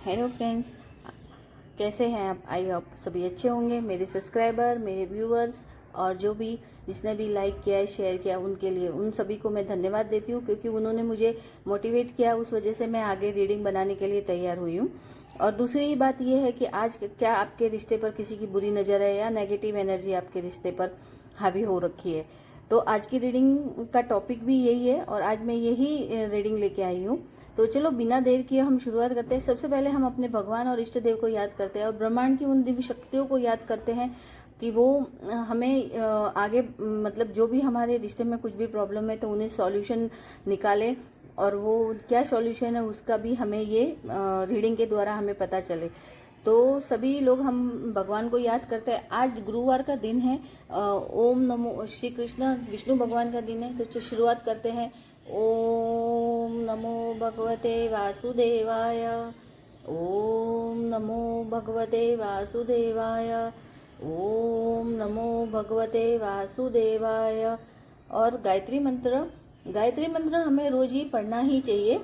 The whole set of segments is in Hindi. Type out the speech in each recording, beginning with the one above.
हेलो फ्रेंड्स, कैसे हैं आप? आई होप सभी अच्छे होंगे। मेरे सब्सक्राइबर, मेरे व्यूअर्स और जो भी जिसने भी लाइक किया है, शेयर किया, उनके लिए उन सभी को मैं धन्यवाद देती हूँ, क्योंकि उन्होंने मुझे मोटिवेट किया। उस वजह से मैं आगे रीडिंग बनाने के लिए तैयार हुई हूँ। और दूसरी बात यह है कि आज क्या आपके रिश्ते पर किसी की बुरी नज़र है या नेगेटिव एनर्जी आपके रिश्ते पर हावी हो रखी है। तो आज की रीडिंग का टॉपिक भी यही है और आज मैं यही रीडिंग लेके आई हूँ। तो चलो बिना देर किए हम शुरुआत करते हैं। सबसे पहले हम अपने भगवान और इष्ट देव को याद करते हैं और ब्रह्मांड की उन दिव्य शक्तियों को याद करते हैं कि वो हमें आगे मतलब जो भी हमारे रिश्ते में कुछ भी प्रॉब्लम है तो उन्हें सॉल्यूशन निकाले, और वो क्या सॉल्यूशन है उसका भी हमें ये रीडिंग के द्वारा हमें पता चले। तो सभी लोग हम भगवान को याद करते हैं। आज गुरुवार का दिन है। ओम नमो श्री कृष्ण विष्णु भगवान का दिन है। तो शुरुआत करते हैं। ओम नमो भगवते वासुदेवाय। ओम नमो भगवते वासुदेवाय। ओम नमो भगवते वासुदेवाय। और गायत्री मंत्र हमें रोज ही पढ़ना ही चाहिए।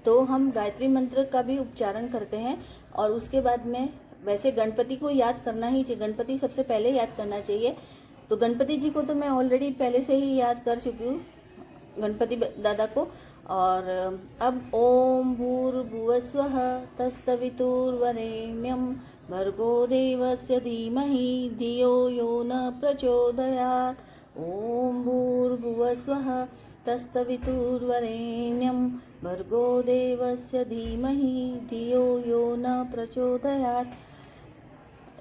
तो हम गायत्री मंत्र का भी उच्चारण करते हैं और उसके बाद में वैसे गणपति को याद करना ही चाहिए। गणपति सबसे पहले याद करना चाहिए। तो गणपति जी को तो मैं ऑलरेडी पहले से ही याद कर चुकी हूँ, गणपति दादा को। और अब ओम भूर्भुवस्वः तत्सवितुर्वरेण्यं भर्गो देवस्य धीमहि धियो यो न प्रचोदयात्। ओम भूर्भुवस्वः तत्सवितुर्वरेण्यं भर्गो देवस्य धीमहि धियो यो न प्रचोदयात्।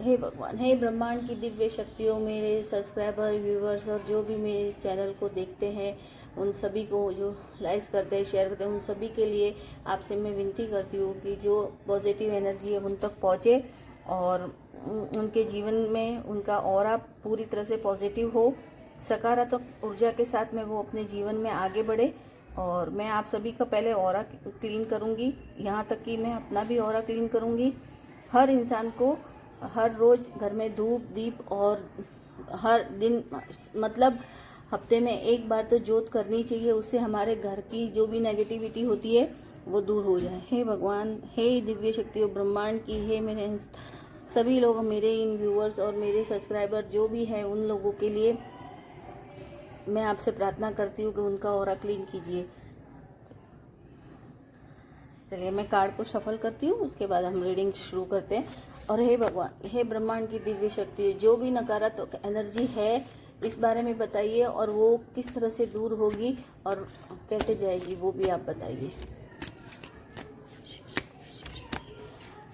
हे भगवान, हे ब्रह्मांड की दिव्य शक्तियों, मेरे सब्सक्राइबर, व्यूवर्स और जो भी मेरे चैनल को देखते हैं, उन सभी को जो लाइक करते हैं, शेयर करते हैं, उन सभी के लिए आपसे मैं विनती करती हूँ कि जो पॉजिटिव एनर्जी है उन तक पहुँचे और उनके जीवन में उनका ऑरा पूरी तरह से पॉजिटिव हो, सकारात्मक ऊर्जा के साथ में वो अपने जीवन में आगे बढ़े। और मैं आप सभी का पहले ऑरा क्लीन करूँगी, यहाँ तक कि मैं अपना भी ऑरा क्लीन करूँगी। हर इंसान को हर रोज़ घर में धूप दीप और हर दिन मतलब हफ्ते में एक बार तो जोत करनी चाहिए। उससे हमारे घर की जो भी नेगेटिविटी होती है वो दूर हो जाए। हे भगवान, हे दिव्य शक्तियों ब्रह्मांड की, हे मेरे सभी लोग, मेरे इन व्यूअर्स और मेरे सब्सक्राइबर जो भी हैं, उन लोगों के लिए मैं आपसे प्रार्थना करती हूँ कि उनका ऑरा क्लीन कीजिए। चलिए मैं कार्ड को शफल करती हूँ, उसके बाद हम रीडिंग शुरू करते हैं। और हे भगवान, हे ब्रह्मांड की दिव्य शक्ति, जो भी नकारात्मक एनर्जी है इस बारे में बताइए और वो किस तरह से दूर होगी और कैसे जाएगी वो भी आप बताइए।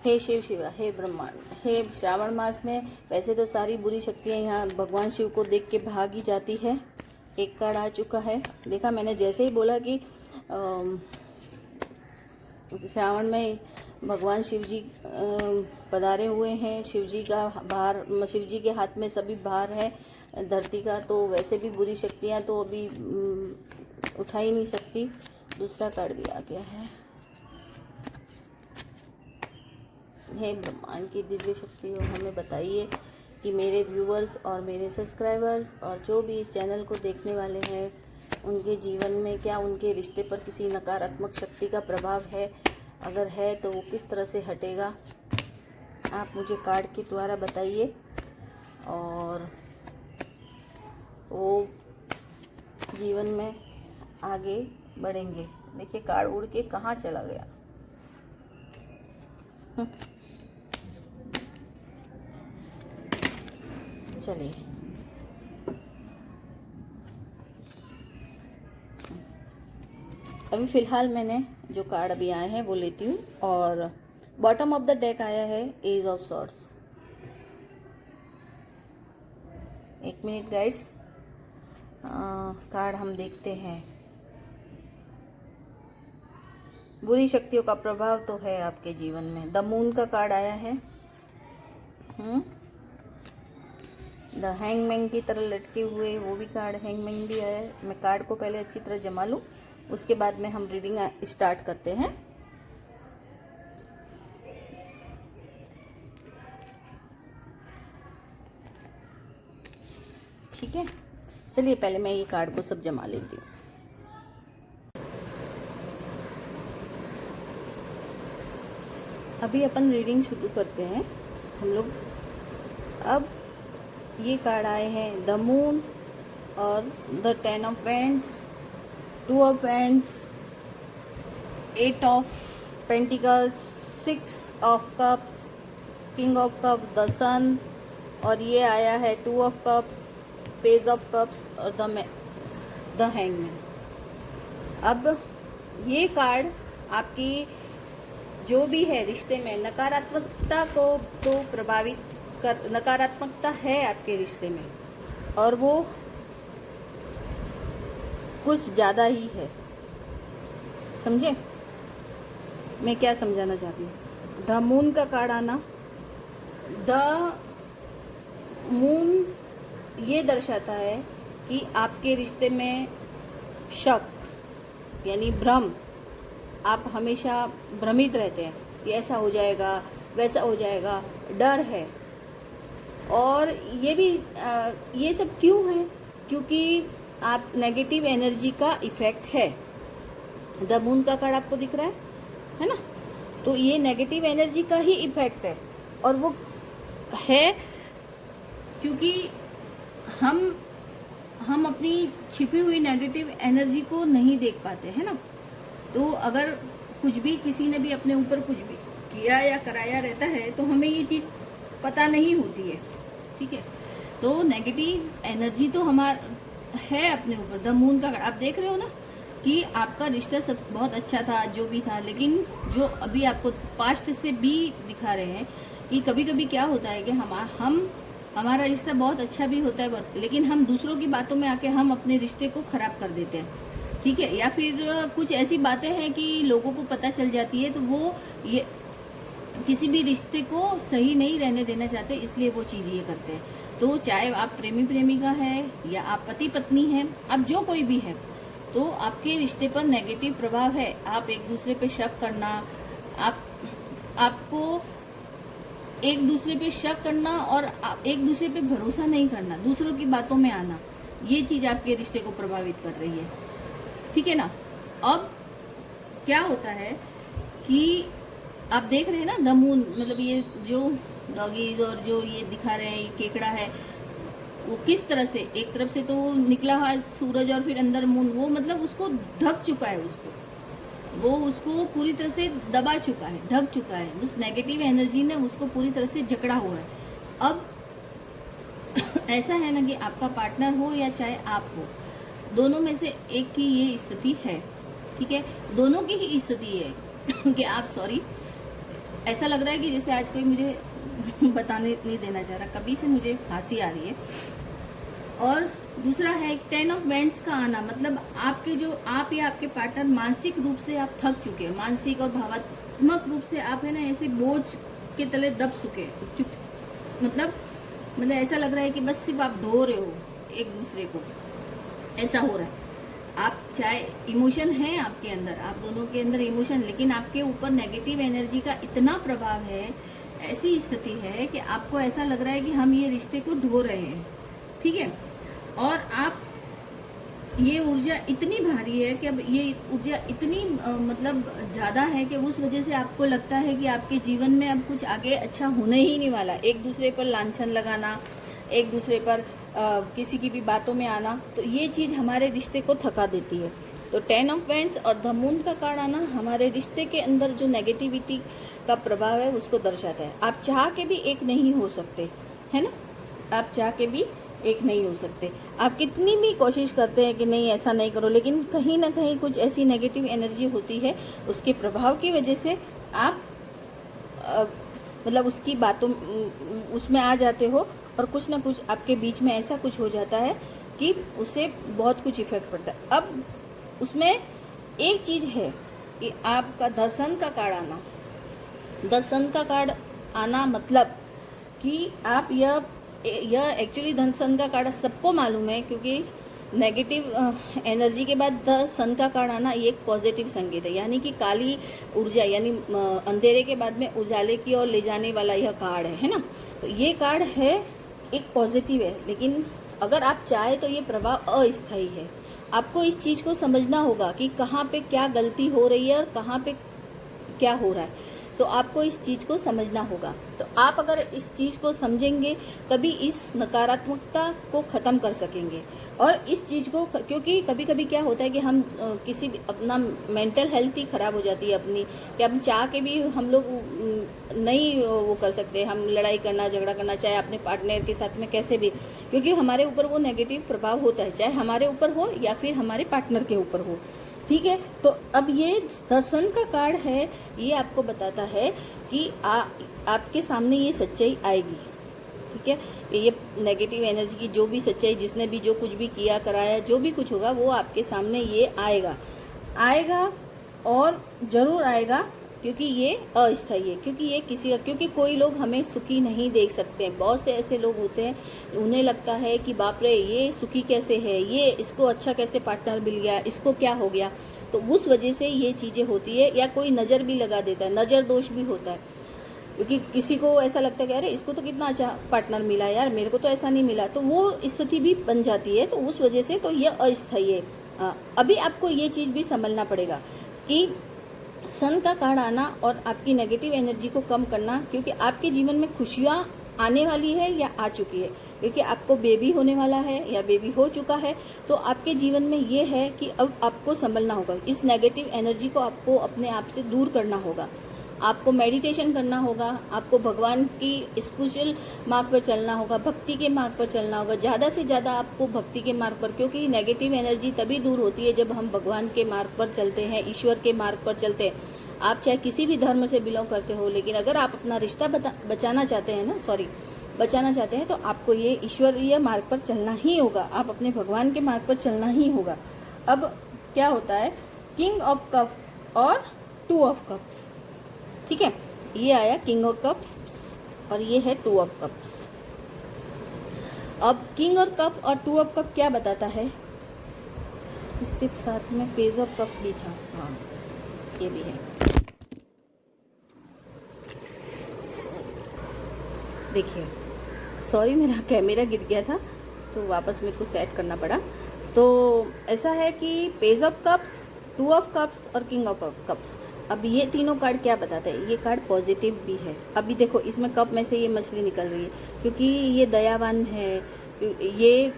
हे शिव शिवा, हे ब्रह्मांड, हे श्रावण मास में वैसे तो सारी बुरी शक्तियाँ यहाँ भगवान शिव को देख के भाग ही जाती है। एक कार्ड आ चुका है। देखा, मैंने जैसे ही बोला कि श्रावण में भगवान शिव जी पधारे हुए हैं, शिव जी का भार, शिव जी के हाथ में सभी भार है धरती का, तो वैसे भी बुरी शक्तियाँ तो अभी उठा ही नहीं सकती। दूसरा कार्ड भी आ गया है। हे ब्रह्मांड की दिव्य शक्तियों, हमें बताइए कि मेरे व्यूवर्स और मेरे सब्सक्राइबर्स और जो भी इस चैनल को देखने वाले हैं, उनके जीवन में क्या उनके रिश्ते पर किसी नकारात्मक शक्ति का प्रभाव है, अगर है तो वो किस तरह से हटेगा, आप मुझे कार्ड के द्वारा बताइए और वो जीवन में आगे बढ़ेंगे। देखिए कार्ड उड़ के कहाँ चला गया। चलिए अभी फ़िलहाल मैंने जो कार्ड अभी आए हैं वो लेती हूँ। और बॉटम ऑफ द डेक आया है एज ऑफ सॉर्ड्स। एक मिनट गाइड्स, कार्ड हम देखते हैं। बुरी शक्तियों का प्रभाव तो है आपके जीवन में। द मून का कार्ड आया है। द हैंगमैन की तरह लटके हुए वो भी कार्ड, हैंगमैन भी आया है। मैं कार्ड को पहले अच्छी तरह जमा लूँ, उसके बाद में हम रीडिंग स्टार्ट करते हैं। ठीक है, चलिए पहले मैं ये कार्ड को सब जमा लेती हूँ। अभी अपन रीडिंग शुरू करते हैं हम लोग। अब ये कार्ड आए हैं द मून और the 10 of wands, 2 of wands, 8 of pentacles, 6 of cups, king of cup, the sun, और ये आया है 2 of cups, page of cups और द हैंगमैन। अब ये कार्ड आपकी जो भी है रिश्ते में नकारात्मकता को तो प्रभावित कर, नकारात्मकता है आपके रिश्ते में और वो कुछ ज़्यादा ही है। समझे मैं क्या समझाना चाहती हूँ? द मून का कार्ड आना, द मून ये दर्शाता है कि आपके रिश्ते में शक यानी भ्रम, आप हमेशा भ्रमित रहते हैं कि ऐसा हो जाएगा वैसा हो जाएगा, डर है। और ये भी ये सब क्यों है? क्योंकि आप नेगेटिव एनर्जी का इफ़ेक्ट है। द मून का कार्ड आपको दिख रहा है ना? तो ये नेगेटिव एनर्जी का ही इफ़ेक्ट है और वो है क्योंकि हम अपनी छिपी हुई नेगेटिव एनर्जी को नहीं देख पाते हैं ना। तो अगर कुछ भी किसी ने भी अपने ऊपर कुछ भी किया या कराया रहता है तो हमें ये चीज़ पता नहीं होती है, ठीक है। तो नेगेटिव एनर्जी तो हमारा है अपने ऊपर। द मून का आप देख रहे हो ना कि आपका रिश्ता सब बहुत अच्छा था जो भी था, लेकिन जो अभी आपको पास्ट से भी दिखा रहे हैं कि कभी कभी क्या होता है कि हमारा रिश्ता बहुत अच्छा भी होता है लेकिन हम दूसरों की बातों में आके हम अपने रिश्ते को ख़राब कर देते हैं, ठीक है। या फिर कुछ ऐसी बातें हैं कि लोगों को पता चल जाती है तो वो ये किसी भी रिश्ते को सही नहीं रहने देना चाहते, इसलिए वो चीज़ ये करते हैं। तो चाहे आप प्रेमी प्रेमिका है या आप पति पत्नी हैं, आप जो कोई भी है, तो आपके रिश्ते पर नेगेटिव प्रभाव है। आप एक दूसरे पे शक करना, आपको एक दूसरे पे शक करना और एक दूसरे पे भरोसा नहीं करना, दूसरों की बातों में आना, ये चीज़ आपके रिश्ते को प्रभावित कर रही है, ठीक है ना। अब क्या होता है कि आप देख रहे हैं ना द मून, मतलब ये जो डॉगीज और जो ये दिखा रहे हैं ये केकड़ा है, वो किस तरह से एक तरफ से तो निकला हुआ सूरज और फिर अंदर मून, वो मतलब उसको ढक चुका है, वो उसको पूरी तरह से दबा चुका है, ढक चुका है। उस नेगेटिव एनर्जी ने उसको पूरी तरह से जकड़ा हुआ है। अब ऐसा है ना कि आपका पार्टनर हो या चाहे आप हो, दोनों में से एक की ये स्थिति है, ठीक है, दोनों की ही स्थिति है कि आप सॉरी ऐसा लग रहा है कि जैसे आज कोई मुझे बताने नहीं देना चाह रहा, कभी से मुझे खांसी आ रही है। और दूसरा है 10 ऑफ वैंड्स का आना, मतलब आपके जो आप या आपके पार्टनर मानसिक रूप से आप थक चुके हैं, मानसिक और भावनात्मक रूप से आप है ना ऐसे बोझ के तले दब चुके, मतलब ऐसा लग रहा है कि बस सिर्फ आप धो रहे हो एक दूसरे को, ऐसा हो रहा है। आप चाहे इमोशन है आपके अंदर, आप दोनों के अंदर इमोशन, लेकिन आपके ऊपर नेगेटिव एनर्जी का इतना प्रभाव है, ऐसी स्थिति है कि आपको ऐसा लग रहा है कि हम ये रिश्ते को ढो रहे हैं, ठीक है। और आप ये ऊर्जा इतनी भारी है कि अब ये ऊर्जा इतनी मतलब ज़्यादा है कि उस वजह से आपको लगता है कि आपके जीवन में अब कुछ आगे अच्छा होने ही नहीं वाला। एक दूसरे पर लांछन लगाना, एक दूसरे पर किसी की भी बातों में आना, तो ये चीज़ हमारे रिश्ते को थका देती है। तो 10 ऑफ वैंड्स और द मून का कार्ड आना हमारे रिश्ते के अंदर जो नेगेटिविटी का प्रभाव है उसको दर्शाता है। आप चाह के भी एक नहीं हो सकते, है ना, आप चाह के भी एक नहीं हो सकते। आप कितनी भी कोशिश करते हैं कि नहीं ऐसा नहीं करो, लेकिन कहीं ना कहीं कुछ ऐसी नेगेटिव एनर्जी होती है, उसके प्रभाव की वजह से आप मतलब उसकी बातों उसमें आ जाते हो और कुछ ना कुछ आपके बीच में ऐसा कुछ हो जाता है कि उससे बहुत कुछ इफेक्ट पड़ता है। अब उसमें एक चीज़ है कि आपका द सन का कार्ड आना, द सन का कार्ड आना मतलब कि आप यह एक्चुअली द सन का कार्ड सबको मालूम है, क्योंकि नेगेटिव एनर्जी के बाद द सन का कार्ड आना ये एक पॉजिटिव संकेत है, यानी कि काली ऊर्जा यानी अंधेरे के बाद में उजाले की ओर ले जाने वाला यह कार्ड है ना। तो ये कार्ड है एक पॉजिटिव है, लेकिन अगर आप चाहे तो ये प्रभाव अस्थायी है। आपको इस चीज़ को समझना होगा कि कहाँ पे क्या गलती हो रही है और कहाँ पे क्या हो रहा है। तो आपको इस चीज़ को समझना होगा। तो आप अगर इस चीज़ को समझेंगे तभी इस नकारात्मकता को ख़त्म कर सकेंगे। और इस चीज़ को, क्योंकि कभी कभी क्या होता है कि हम किसी भी अपना मेंटल हेल्थ ही ख़राब हो जाती है अपनी, कि हम चाह के भी हम लोग नहीं वो कर सकते, हम लड़ाई करना, झगड़ा करना, चाहे अपने पार्टनर के साथ में कैसे भी, क्योंकि हमारे ऊपर वो नेगेटिव प्रभाव होता है, चाहे हमारे ऊपर हो या फिर हमारे पार्टनर के ऊपर हो। ठीक है, तो अब ये दर्शन का कार्ड है, ये आपको बताता है कि आपके सामने ये सच्चाई आएगी। ठीक है, ये नेगेटिव एनर्जी की जो भी सच्चाई, जिसने भी जो कुछ भी किया कराया, जो भी कुछ होगा वो आपके सामने ये आएगा और ज़रूर आएगा, क्योंकि ये अस्थायी है, क्योंकि ये क्योंकि कोई लोग हमें सुखी नहीं देख सकते हैं। बहुत से ऐसे लोग होते हैं, उन्हें लगता है कि बाप रे ये सुखी कैसे है, ये इसको अच्छा कैसे पार्टनर मिल गया, इसको क्या हो गया। तो उस वजह से ये चीज़ें होती है, या कोई नज़र भी लगा देता है, नज़र दोष भी होता है, क्योंकि किसी को ऐसा लगता है कि अरे इसको तो कितना अच्छा पार्टनर मिला यार, मेरे को तो ऐसा नहीं मिला, तो वो स्थिति भी बन जाती है। तो उस वजह से तो ये अस्थायी है। अभी आपको ये चीज़ भी समझना पड़ेगा कि सन का कार्ड आना और आपकी नेगेटिव एनर्जी को कम करना, क्योंकि आपके जीवन में खुशियाँ आने वाली है या आ चुकी है, क्योंकि आपको बेबी होने वाला है या बेबी हो चुका है। तो आपके जीवन में ये है कि अब आपको संभलना होगा, इस नेगेटिव एनर्जी को आपको अपने आप से दूर करना होगा। आपको मेडिटेशन करना होगा, आपको भगवान की स्पिरिचुअल मार्ग पर चलना होगा, भक्ति के मार्ग पर चलना होगा, ज़्यादा से ज़्यादा आपको भक्ति के मार्ग पर, क्योंकि नेगेटिव एनर्जी तभी दूर होती है जब हम भगवान के मार्ग पर चलते हैं, ईश्वर के मार्ग पर चलते हैं। आप चाहे किसी भी धर्म से बिलोंग करते हो, लेकिन अगर आप अपना रिश्ता बचाना चाहते हैं तो आपको ये ईश्वरीय मार्ग पर चलना ही होगा, आप अपने भगवान के मार्ग पर चलना ही होगा। अब क्या होता है, किंग ऑफ कप और 2 ऑफ कप्स। ठीक है, ये आया किंग ऑफ कप्स और ये है 2 ऑफ कप्स। अब किंग और कप और 2 ऑफ कप क्या बताता है, उसके साथ में पेज ऑफ कप भी था, हाँ ये भी है। देखिए, सॉरी मेरा कैमरा गिर गया था तो वापस मेरे को सेट करना पड़ा। तो ऐसा है कि page of cups, 2 of cups और किंग ऑफ कप्स। अब ये तीनों कार्ड क्या बताते हैं, ये कार्ड पॉजिटिव भी है। अभी देखो इसमें कप में से ये मछली निकल रही है, क्योंकि ये दयावान है, ये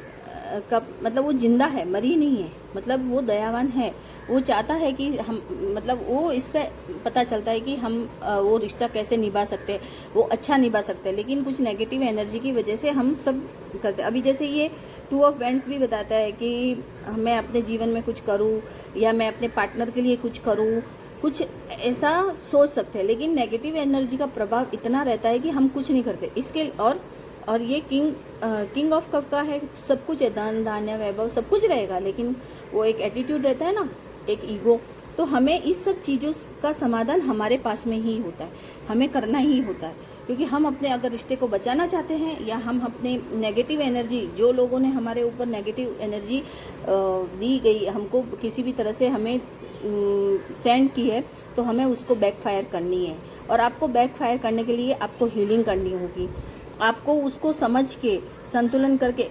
कप मतलब वो जिंदा है, मरी नहीं है, मतलब वो दयावान है। वो चाहता है कि हम, मतलब वो इससे पता चलता है कि हम वो रिश्ता कैसे निभा सकते हैं, वो अच्छा निभा सकते हैं, लेकिन कुछ नेगेटिव एनर्जी की वजह से हम सब करते हैं। अभी जैसे ये 2 ऑफ वैंड्स भी बताता है कि मैं अपने जीवन में कुछ करूं या मैं अपने पार्टनर के लिए कुछ करूं, कुछ ऐसा सोच सकते हैं, लेकिन नेगेटिव एनर्जी का प्रभाव इतना रहता है कि हम कुछ नहीं करते इसके। और ये किंग ऑफ कप का है, सब कुछ है, धन धान्य वैभव सब कुछ रहेगा, लेकिन वो एक एटीट्यूड रहता है ना, एक ईगो। तो हमें इस सब चीज़ों का समाधान हमारे पास में ही होता है, हमें करना ही होता है, क्योंकि हम अपने अगर रिश्ते को बचाना चाहते हैं, या हम अपने नेगेटिव एनर्जी, जो लोगों ने हमारे ऊपर नेगेटिव एनर्जी दी गई, हमको किसी भी तरह से हमें सेंड की है, तो हमें उसको बैकफायर करनी है। और आपको बैकफायर करने के लिए आपको हीलिंग करनी होगी, आपको उसको समझ के संतुलन करके,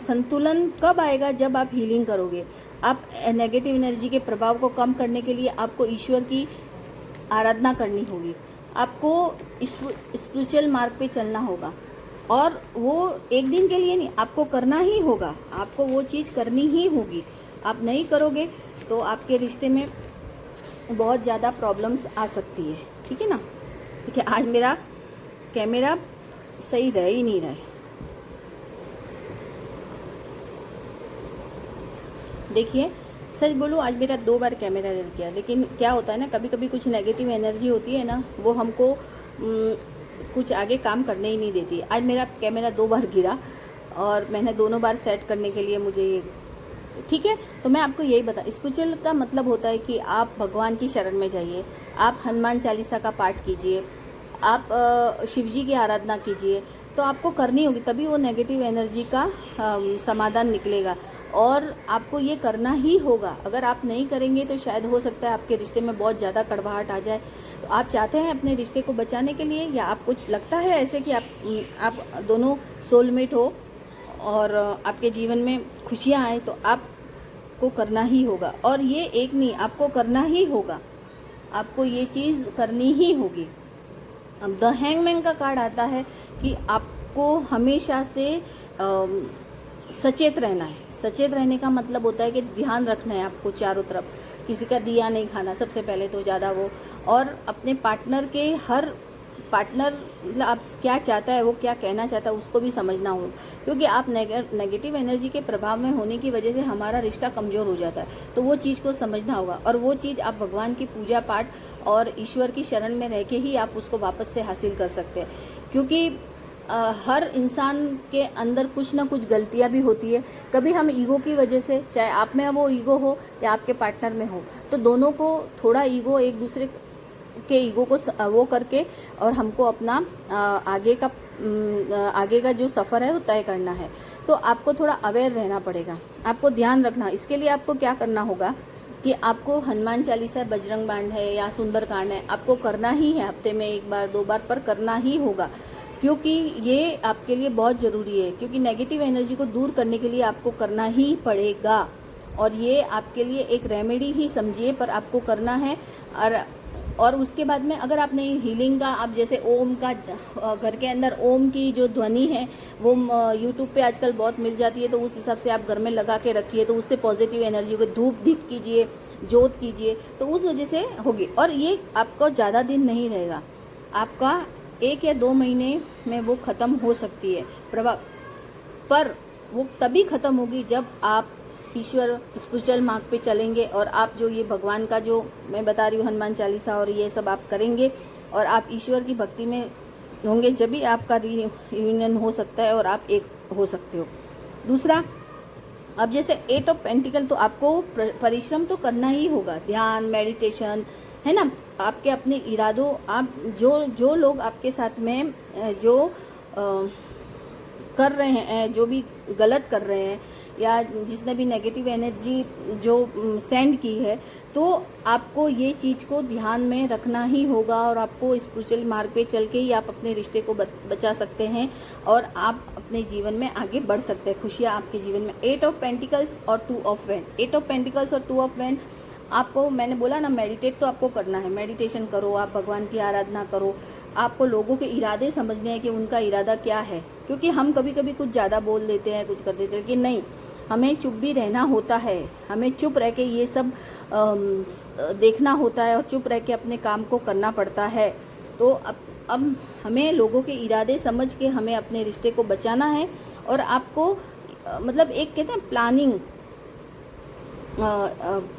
संतुलन कब आएगा, जब आप हीलिंग करोगे। आप नेगेटिव एनर्जी के प्रभाव को कम करने के लिए आपको ईश्वर की आराधना करनी होगी, आपको स्पिरिचुअल मार्ग पे चलना होगा, और वो एक दिन के लिए नहीं, आपको करना ही होगा, आपको वो चीज़ करनी ही होगी। आप नहीं करोगे तो आपके रिश्ते में बहुत ज़्यादा प्रॉब्लम्स आ सकती है। ठीक है ना, ठीक है। आज मेरा कैमरा सही रह ही नहीं रहा है, देखिए सच बोलूँ आज मेरा 2 बार कैमरा गिर गया। लेकिन क्या होता है ना, कभी कभी कुछ नेगेटिव एनर्जी होती है ना, वो हमको कुछ आगे काम करने ही नहीं देती। आज मेरा कैमरा 2 बार गिरा और मैंने दोनों बार सेट करने के लिए मुझे ये, ठीक है। तो मैं आपको यही बता, स्पिरिचुअल का मतलब होता है कि आप भगवान की शरण में जाइए, आप हनुमान चालीसा का पाठ कीजिए, आप शिव जी की आराधना कीजिए, तो आपको करनी होगी, तभी वो नेगेटिव एनर्जी का समाधान निकलेगा। और आपको ये करना ही होगा, अगर आप नहीं करेंगे तो शायद हो सकता है आपके रिश्ते में बहुत ज़्यादा कड़वाहट आ जाए। तो आप चाहते हैं अपने रिश्ते को बचाने के लिए, या आपको लगता है ऐसे कि आप दोनों सोलमेट हो और आपके जीवन में खुशियाँ आए, तो आपको करना ही होगा। और ये एक नहीं, आपको करना ही होगा, आपको ये चीज़ करनी ही होगी। अब द हैंगमैन का कार्ड आता है कि आपको हमेशा से सचेत रहना है। सचेत रहने का मतलब होता है कि ध्यान रखना है आपको चारों तरफ, किसी का दिया नहीं खाना सबसे पहले तो ज़्यादा वो, और अपने पार्टनर के हर पार्टनर मतलब आप क्या चाहता है, वो क्या कहना चाहता है उसको भी समझना हो, क्योंकि आप नेगेटिव एनर्जी के प्रभाव में होने की वजह से हमारा रिश्ता कमज़ोर हो जाता है। तो वो चीज़ को समझना होगा, और वो चीज़ आप भगवान की पूजा पाठ और ईश्वर की शरण में रह के ही आप उसको वापस से हासिल कर सकते हैं। क्योंकि हर इंसान के अंदर कुछ ना कुछ गलतियां भी होती है। कभी हम ईगो की वजह से, चाहे आप में वो ईगो हो या आपके पार्टनर में हो, तो दोनों को थोड़ा ईगो एक दूसरे के ईगो को वो करके और हमको अपना आगे का जो सफ़र है वो तय करना है। तो आपको थोड़ा अवेयर रहना पड़ेगा, आपको ध्यान रखना। इसके लिए आपको क्या करना होगा कि आपको हनुमान चालीसा, बजरंग बाण है या सुंदरकांड है, आपको करना ही है। हफ्ते में 1 बार 2 बार पर करना ही होगा, क्योंकि ये आपके लिए बहुत ज़रूरी है। क्योंकि नेगेटिव एनर्जी को दूर करने के लिए आपको करना ही पड़ेगा, और ये आपके लिए एक रेमेडी ही समझिए, पर आपको करना है। और उसके बाद में अगर आपने हीलिंग का, आप जैसे ओम का, घर के अंदर ओम की जो ध्वनि है वो यूट्यूब पे आजकल बहुत मिल जाती है, तो उस हिसाब से आप घर में लगा के रखिए, तो उससे पॉजिटिव एनर्जी को धूप दीप कीजिए, जोत कीजिए, तो उस वजह से होगी। और ये आपको ज़्यादा दिन नहीं रहेगा, आपका 1 या 2 महीने में वो ख़त्म हो सकती है प्रभाव, पर वो तभी ख़त्म होगी जब आप ईश्वर स्पिरिचुअल मार्ग पे चलेंगे, और आप जो ये भगवान का जो मैं बता रही हूँ हनुमान चालीसा और ये सब आप करेंगे और आप ईश्वर की भक्ति में होंगे, जब भी आपका रियूनियन हो सकता है और आप एक हो सकते हो। दूसरा, अब जैसे 8 ऑफ पेंटिकल, तो आपको परिश्रम तो करना ही होगा, ध्यान, मेडिटेशन, है ना। आपके अपने इरादों, आप जो लोग आपके साथ में जो कर रहे हैं, जो भी गलत कर रहे हैं, या जिसने भी नेगेटिव एनर्जी जो सेंड की है, तो आपको ये चीज़ को ध्यान में रखना ही होगा, और आपको स्पिरिचुअल मार्ग पे चल के ही आप अपने रिश्ते को बचा सकते हैं, और आप अपने जीवन में आगे बढ़ सकते हैं। खुशियाँ आपके जीवन में। 8 ऑफ पेंटिकल्स और 2 ऑफ वैंड, 8 ऑफ पेंटिकल्स और 2 ऑफ वैंड, आपको मैंने बोला ना, मेडिटेट तो आपको करना है, मेडिटेशन करो, आप भगवान की आराधना करो। आपको लोगों के इरादे समझने हैं कि उनका इरादा क्या है, क्योंकि हम कभी कभी कुछ ज़्यादा बोल देते हैं, कुछ कर देते हैं, लेकिन नहीं, हमें चुप भी रहना होता है, हमें चुप रह के ये सब देखना होता है, और चुप रह के अपने काम को करना पड़ता है। तो अब हमें लोगों के इरादे समझ के हमें अपने रिश्ते को बचाना है, और आपको मतलब एक कहते हैं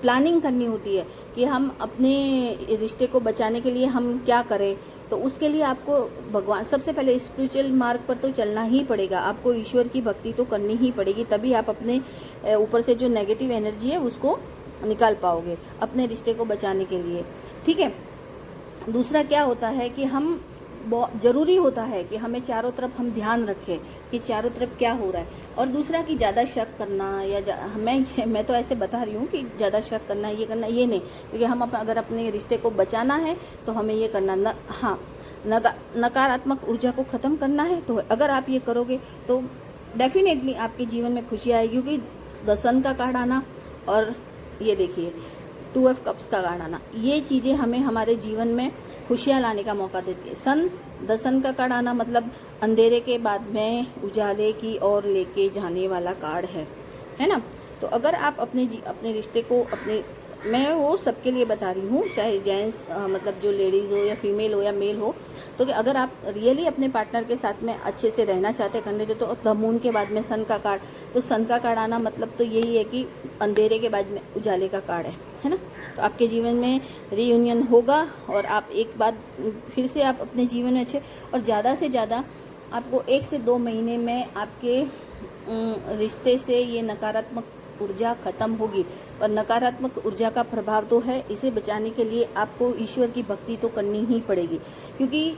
प्लानिंग करनी होती है कि हम अपने रिश्ते को बचाने के लिए हम क्या करें। तो उसके लिए आपको भगवान, सबसे पहले स्पिरिचुअल मार्ग पर तो चलना ही पड़ेगा, आपको ईश्वर की भक्ति तो करनी ही पड़ेगी, तभी आप अपने ऊपर से जो नेगेटिव एनर्जी है उसको निकाल पाओगे अपने रिश्ते को बचाने के लिए, ठीक है। दूसरा क्या होता है कि हम बहुत ज़रूरी होता है कि हमें चारों तरफ हम ध्यान रखें कि चारों तरफ क्या हो रहा है। और दूसरा कि ज़्यादा शक करना या मैं तो ऐसे बता रही हूँ कि ज़्यादा शक करना, ये करना, ये नहीं, क्योंकि हम अगर अपने रिश्ते को बचाना है तो हमें ये करना नकारात्मक ऊर्जा को ख़त्म करना है। तो अगर आप ये करोगे तो डेफिनेटली आपके जीवन में खुशी आएगी, क्योंकि द सन का कार्ड आना और ये देखिए 2 ऑफ कप्स का कार्ड आना, ये चीज़ें हमें हमारे जीवन में खुशियाँ लाने का मौका देती है। द सन का कार्ड आना मतलब अंधेरे के बाद में उजाले की ओर लेके जाने वाला कार्ड है ना। तो अगर आप अपने रिश्ते को मैं वो सबके लिए बता रही हूँ, चाहे जेंट्स मतलब जो लेडीज़ हो या फीमेल हो या मेल हो, तो कि अगर आप रियली अपने पार्टनर के साथ में अच्छे से रहना चाहते करने से, तो द मून के बाद में सन का कार्ड, तो सन का कार्ड आना मतलब तो यही है कि अंधेरे के बाद में उजाले का कार्ड है ना। तो आपके जीवन में रीयूनियन होगा, और आप एक बार फिर से आप अपने जीवन में अच्छे, और ज़्यादा से ज़्यादा आपको 1 से 2 महीने में आपके रिश्ते से ये नकारात्मक ऊर्जा खत्म होगी। पर नकारात्मक ऊर्जा का प्रभाव तो है, इसे बचाने के लिए आपको ईश्वर की भक्ति तो करनी ही पड़ेगी, क्योंकि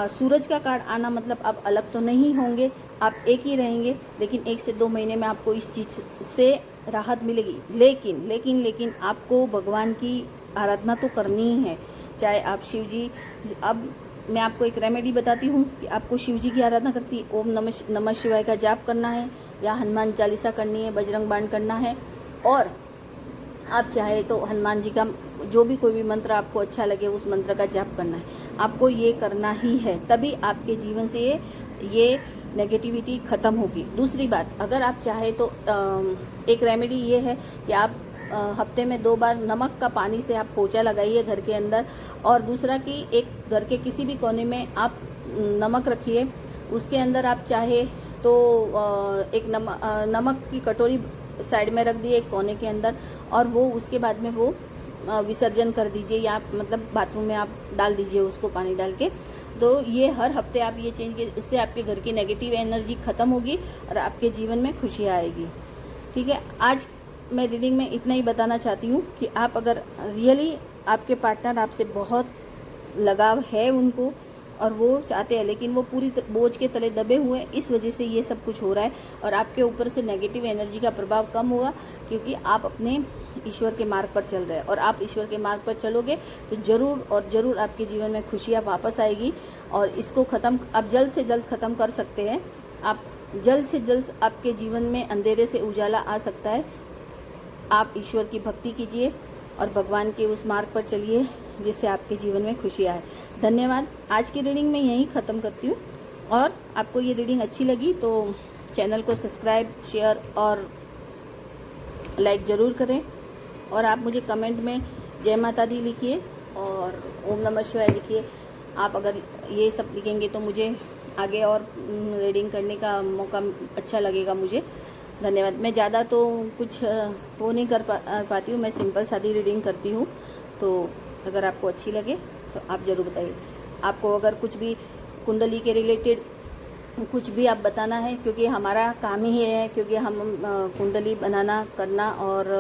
सूरज का कार्ड आना मतलब आप अलग तो नहीं होंगे, आप एक ही रहेंगे, लेकिन 1 से 2 महीने में आपको इस चीज़ से राहत मिलेगी। लेकिन आपको भगवान की आराधना तो करनी ही है, चाहे आप शिव जी, अब मैं आपको एक रेमेडी बताती हूँ कि आपको शिव जी की आराधना करती ओम नमः शिवाय का जाप करना है, या हनुमान चालीसा करनी है, बजरंग बाण करना है, और आप चाहे तो हनुमान जी का जो भी कोई भी मंत्र आपको अच्छा लगे उस मंत्र का जाप करना है। आपको ये करना ही है, तभी आपके जीवन से ये नेगेटिविटी ख़त्म होगी। दूसरी बात, अगर आप चाहे तो एक रेमेडी ये है कि आप हफ्ते में 2 बार नमक का पानी से आप पोछा लगाइए घर के अंदर। और दूसरा कि एक घर के किसी भी कोने में आप नमक रखिए, उसके अंदर आप चाहे तो एक नमक की कटोरी साइड में रख दिए एक कोने के अंदर, और वो उसके बाद में वो विसर्जन कर दीजिए, या मतलब बाथरूम में आप डाल दीजिए उसको पानी डाल के। तो ये हर हफ्ते आप ये चेंज कीजिए, इससे आपके घर की नेगेटिव एनर्जी ख़त्म होगी और आपके जीवन में खुशियाँ आएगी। ठीक है, आज मैं रीडिंग में इतना ही बताना चाहती हूँ कि आप अगर रियली आपके पार्टनर आपसे बहुत लगाव है उनको, और वो चाहते हैं लेकिन वो पूरी बोझ के तले दबे हुए हैं, इस वजह से ये सब कुछ हो रहा है। और आपके ऊपर से नेगेटिव एनर्जी का प्रभाव कम होगा, क्योंकि आप अपने ईश्वर के मार्ग पर चल रहे हैं। और आप ईश्वर के मार्ग पर चलोगे तो ज़रूर और ज़रूर आपके जीवन में खुशियाँ वापस आएगी। और इसको ख़त्म आप जल्द से जल्द ख़त्म कर सकते हैं। आप जल्द से जल्द आपके जीवन में अंधेरे से उजाला आ सकता है। आप ईश्वर की भक्ति कीजिए और भगवान के उस मार्ग पर चलिए जिससे आपके जीवन में खुशियाँ आए। धन्यवाद। आज की रीडिंग मैं यहीं ख़त्म करती हूँ। और आपको ये रीडिंग अच्छी लगी तो चैनल को सब्सक्राइब, शेयर और लाइक ज़रूर करें। और आप मुझे कमेंट में जय माता दी लिखिए और ओम नमः शिवाय लिखिए। आप अगर ये सब लिखेंगे तो मुझे आगे और रीडिंग करने का मौका अच्छा लगेगा मुझे। धन्यवाद। मैं ज़्यादा तो कुछ वो नहीं कर पाती हूँ, मैं सिंपल सादी रीडिंग करती हूँ। तो अगर आपको अच्छी लगे तो आप ज़रूर बताइए। आपको अगर कुछ भी कुंडली के रिलेटेड कुछ भी आप बताना है, क्योंकि हमारा काम ही है, क्योंकि हम कुंडली बनाना करना और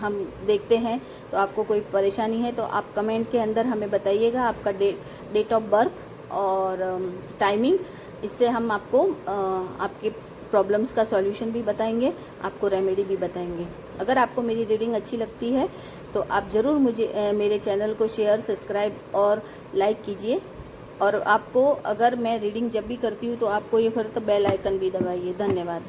हम देखते हैं, तो आपको कोई परेशानी है तो आप कमेंट के अंदर हमें बताइएगा आपका डेट ऑफ बर्थ और टाइमिंग। इससे हम आपको आपके प्रॉब्लम्स का सॉल्यूशन भी बताएंगे, आपको रेमेडी भी बताएंगे। अगर आपको मेरी रीडिंग अच्छी लगती है तो आप ज़रूर मुझे मेरे चैनल को शेयर, सब्सक्राइब और लाइक कीजिए। और आपको अगर मैं रीडिंग जब भी करती हूँ तो आपको ये फिर तो बेल आइकन भी दबाइए। धन्यवाद।